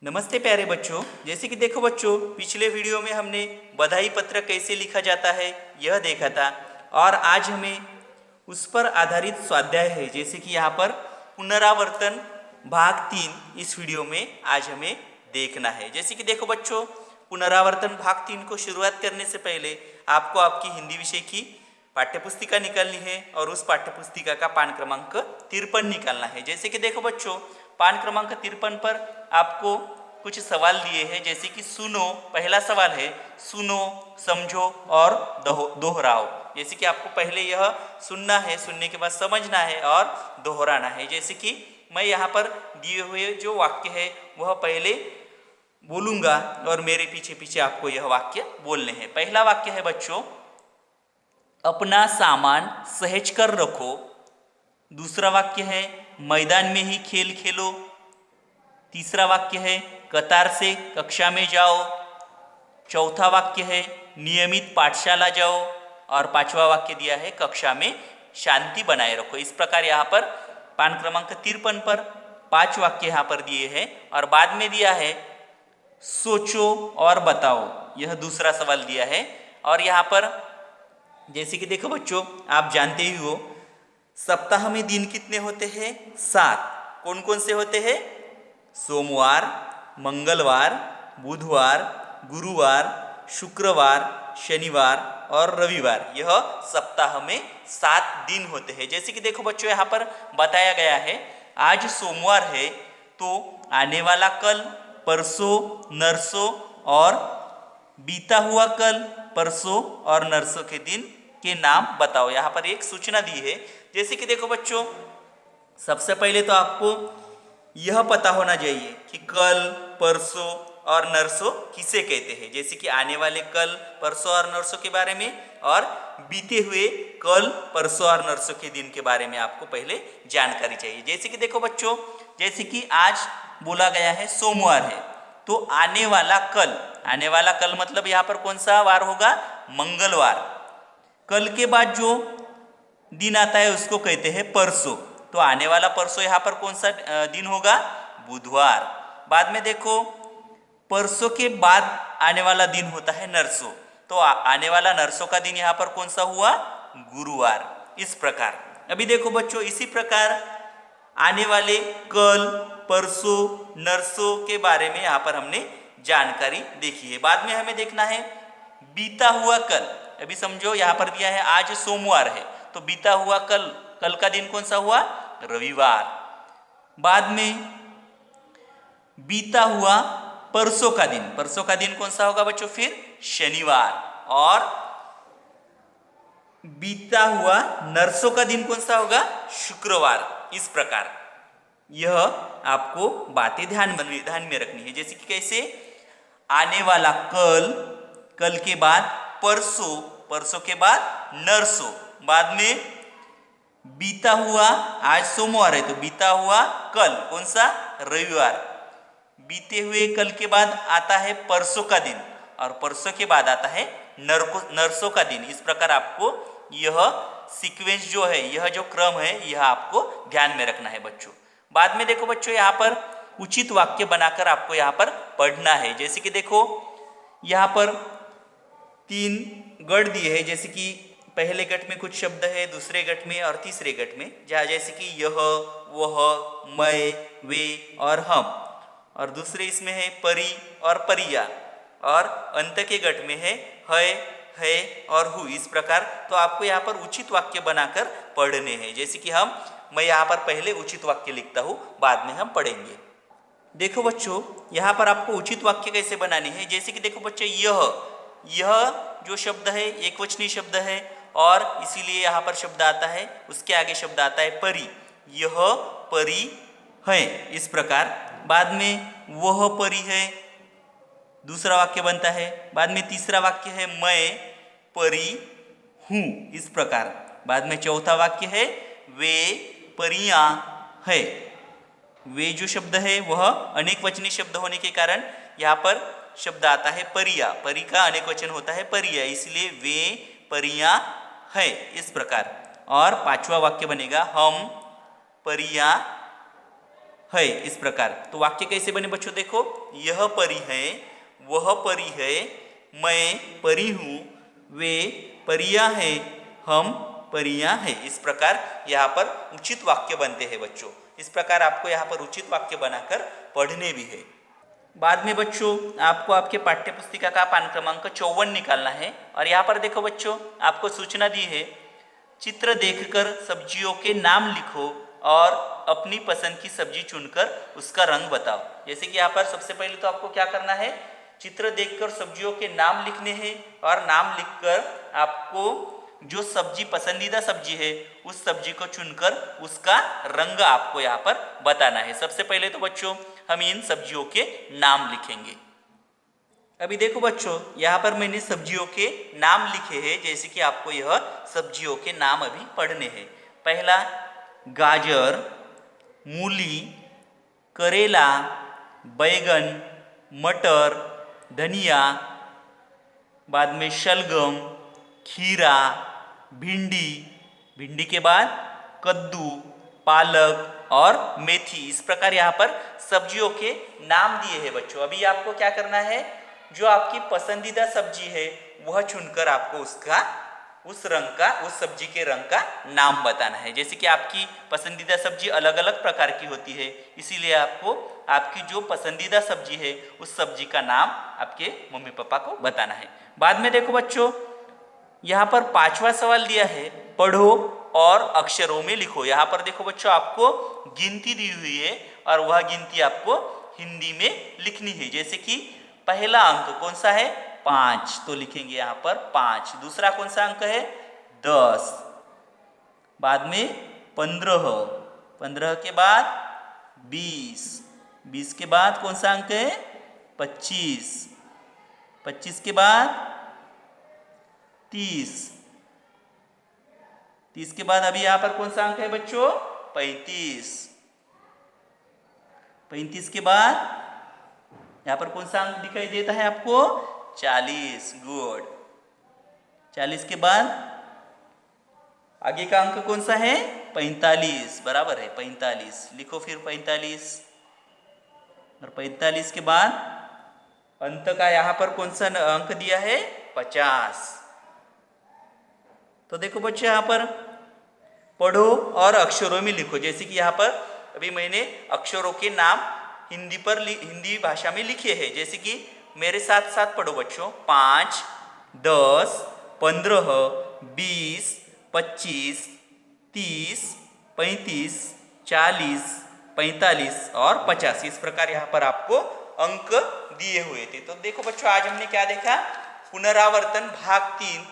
नमस्ते प्यारे बच्चों। जैसे कि देखो बच्चों, पिछले वीडियो में हमने बधाई पत्र कैसे लिखा जाता है यह देखा था और आज हमें उस पर आधारित स्वाध्याय है। जैसे कि यहाँ पर पुनरावर्तन भाग 3 इस वीडियो में आज हमें देखना है। जैसे कि देखो बच्चों, पुनरावर्तन भाग 3 को शुरुआत करने से पहले आपको आपकी हिंदी विषय की पाठ्यपुस्तिका निकालनी है और उस पाठ्यपुस्तिका का पान क्रमांक 53 निकालना है। जैसे कि देखो बच्चों, पान क्रमांक 53 पर आपको कुछ सवाल दिए हैं। जैसे कि सुनो, पहला सवाल है सुनो, समझो और दोहराओ। जैसे कि आपको पहले यह सुनना है, सुनने के बाद समझना है और दोहराना है। जैसे कि मैं यहाँ पर दिए हुए जो वाक्य है वह पहले बोलूँगा और मेरे पीछे पीछे आपको यह वाक्य बोलने हैं। पहला वाक्य है बच्चों, अपना सामान सहेज कर रखो। दूसरा वाक्य है मैदान में ही खेल खेलो। तीसरा वाक्य है कतार से कक्षा में जाओ। चौथा वाक्य है नियमित पाठशाला जाओ और पांचवा वाक्य दिया है कक्षा में शांति बनाए रखो। इस प्रकार यहाँ पर पान क्रमांक 53 पर 5 वाक्य यहाँ पर दिए हैं और बाद में दिया है सोचो और बताओ। यह दूसरा सवाल दिया है और यहाँ पर जैसे कि देखो बच्चों, आप जानते ही हो सप्ताह में दिन कितने होते हैं? 7। कौन कौन से होते हैं? सोमवार, मंगलवार, बुधवार, गुरुवार, शुक्रवार, शनिवार और रविवार। यह सप्ताह में 7 दिन होते हैं। जैसे कि देखो बच्चों, यहाँ पर बताया गया है आज सोमवार है तो आने वाला कल, परसों, नरसों और बीता हुआ कल, परसों और नरसों के दिन के नाम बताओ। यहाँ पर एक सूचना दी है। जैसे कि देखो बच्चों, सबसे पहले तो आपको यह पता होना चाहिए कि कल, परसों और नरसों किसे कहते हैं। जैसे कि आने वाले कल, परसों और नरसों के बारे में और बीते हुए कल, परसों और नरसों के दिन के बारे में आपको पहले जानकारी चाहिए। जैसे कि देखो बच्चों, जैसे कि आज बोला गया है सोमवार है तो आने वाला कल मतलब यहाँ पर कौन सा वार होगा? मंगलवार। कल के बाद जो दिन आता है उसको कहते हैं परसों। तो आने वाला परसों यहाँ पर कौन सा दिन होगा? बुधवार। बाद में देखो, परसों के बाद आने वाला दिन होता है नरसों। तो आने वाला नरसों का दिन यहाँ पर कौन सा हुआ? गुरुवार। इस प्रकार अभी देखो बच्चों, इसी प्रकार आने वाले कल, परसों, नरसों के बारे में यहाँ पर हमने जानकारी देखी है। बाद में हमें देखना है बीता हुआ कल। अभी समझो, यहाँ पर दिया है आज सोमवार है तो बीता हुआ कल का दिन कौन सा हुआ? रविवार। बाद में बीता हुआ परसों का दिन कौन सा होगा बच्चों? फिर शनिवार। और बीता हुआ नरसों का दिन कौन सा होगा? शुक्रवार। इस प्रकार यह आपको बातें ध्यान में रखनी है। जैसे कि कैसे? आने वाला कल के बाद परसों के बाद नरसों, बाद में बीता हुआ, आज सोमवार है तो बीता हुआ कल कौन सा? रविवार। बीते हुए कल के बाद आता है परसों का दिन और परसों के बाद आता है नरसों का दिन। इस प्रकार आपको यह सीक्वेंस जो है, यह जो क्रम है, यह आपको ध्यान में रखना है बच्चों। बाद में देखो बच्चों, यहाँ पर उचित वाक्य बनाकर आपको यहाँ पर पढ़ना है। जैसे कि देखो, यहाँ पर 3 गढ़ दिए हैं। जैसे कि पहले गठ में कुछ शब्द है, दूसरे गठ में और तीसरे गठ में, जहाँ जैसे कि यह, वह, मैं, वे और हम। और दूसरे इसमें है परी और परिया और अंत के गठ में है और हु। इस प्रकार तो आपको यहाँ पर उचित वाक्य बनाकर पढ़ने हैं। जैसे कि मैं यहाँ पर पहले उचित वाक्य लिखता हूँ, बाद में हम पढ़ेंगे। देखो बच्चों, यहाँ पर आपको उचित वाक्य कैसे बनाने हैं। जैसे कि देखो बच्चों, यह जो शब्द है एकवचनी शब्द है और इसीलिए यहाँ पर शब्द आता है, उसके आगे शब्द आता है परी। यह परी है। इस प्रकार बाद में वह परी है, दूसरा वाक्य बनता है। बाद में तीसरा वाक्य है मैं परी हूँ। इस प्रकार बाद में चौथा वाक्य है वे परियां है। वे जो शब्द है वह अनेक वचनी शब्द होने के कारण यहाँ पर शब्द आता है परिया। परी का अनेक वचन होता है परिया, इसलिए वे परियां है। इस प्रकार और पांचवा वाक्य बनेगा हम परियां है, इस प्रकार। तो वाक्य कैसे बने बच्चों, देखो, यह परी है, वह परी है, मैं परी हूँ, वे परियां हैं, हम परियां हैं। इस प्रकार यहाँ पर उचित वाक्य बनते हैं बच्चों। इस प्रकार आपको यहाँ पर उचित वाक्य बनाकर पढ़ने भी है। बाद में बच्चों आपको आपके पाठ्य पुस्तिका का पान क्रमांक 54 निकालना है। और यहाँ पर देखो बच्चों, आपको सूचना दी है, चित्र देखकर सब्जियों के नाम लिखो और अपनी पसंद की सब्जी चुनकर उसका रंग बताओ। जैसे कि यहाँ पर सबसे पहले तो आपको क्या करना है, चित्र देखकर सब्जियों के नाम लिखने हैं और नाम लिखकर आपको जो सब्जी पसंदीदा सब्जी है उस सब्जी को चुनकर उसका रंग आपको यहाँ पर बताना है। सबसे पहले तो बच्चों हम इन सब्जियों के नाम लिखेंगे। अभी देखो बच्चों, यहाँ पर मैंने सब्जियों के नाम लिखे हैं, जैसे कि आपको यह सब्जियों के नाम अभी पढ़ने हैं। पहला गाजर, मूली, करेला, बैगन, मटर, धनिया, बाद में शलगम, खीरा, भिंडी, भिंडी के बाद कद्दू, पालक और मेथी। इस प्रकार यहाँ पर सब्जियों के नाम दिए हैं बच्चों। अभी आपको क्या करना है, जो आपकी पसंदीदा सब्जी है वह चुनकर आपको उसका उस रंग का, उस सब्जी के रंग का नाम बताना है। जैसे कि आपकी पसंदीदा सब्जी अलग अलग प्रकार की होती है, इसीलिए आपको आपकी जो पसंदीदा सब्जी है उस सब्जी का नाम आपके मम्मी पापा को बताना है। बाद में देखो बच्चों, यहाँ पर 5वां सवाल दिया है, पढ़ो और अक्षरों में लिखो। यहाँ पर देखो बच्चों, आपको गिनती दी हुई है और वह गिनती आपको हिंदी में लिखनी है। जैसे कि पहला अंक कौन सा है, 5, तो लिखेंगे यहाँ पर 5। दूसरा कौन सा अंक है, 10, बाद में 15, 15 के बाद 20, 20 के बाद कौन सा अंक है, 25, 25 के बाद 30, 30 के बाद अभी यहाँ पर कौन सा अंक है बच्चों, 35, 35 के बाद यहाँ पर कौन सा अंक दिखाई देता है आपको, 40। गुड। 40 के बाद आगे का अंक कौन सा है, 45, बराबर है 45। लिखो फिर 45। और 45 के बाद अंत का यहाँ पर कौन सा अंक दिया है, 50। तो देखो बच्चे, यहाँ पर पढ़ो और अक्षरों में लिखो। जैसे कि यहाँ पर अभी मैंने अक्षरों के नाम हिंदी भाषा में लिखे हैं। जैसे कि मेरे साथ साथ पढ़ो बच्चों, 5, 10, 15, 20, 25, 30, 35, 40, 45 और 50। इस प्रकार यहाँ पर आपको अंक दिए हुए थे। तो देखो बच्चों, आज हमने क्या देखा, पुनरावर्तन भाग 3।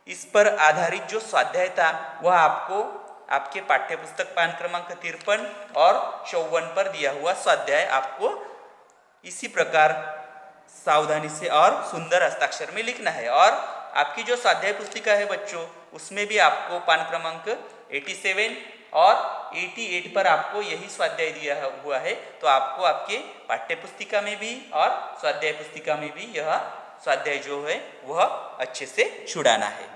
इस पर आधारित जो स्वाध्याय था वह आपको आपके पाठ्य पुस्तक पान क्रमांक 53 और 54 पर दिया हुआ स्वाध्याय आपको इसी प्रकार सावधानी से और सुंदर हस्ताक्षर में लिखना है। और आपकी जो स्वाध्याय पुस्तिका है बच्चों, उसमें भी आपको पान क्रमांक 87 और 88 पर आपको यही स्वाध्याय दिया हुआ है। तो आपको आपके पाठ्य पुस्तिका में भी और स्वाध्याय पुस्तिका में भी यह स्वाध्याय जो है वह अच्छे से छुड़ाना है।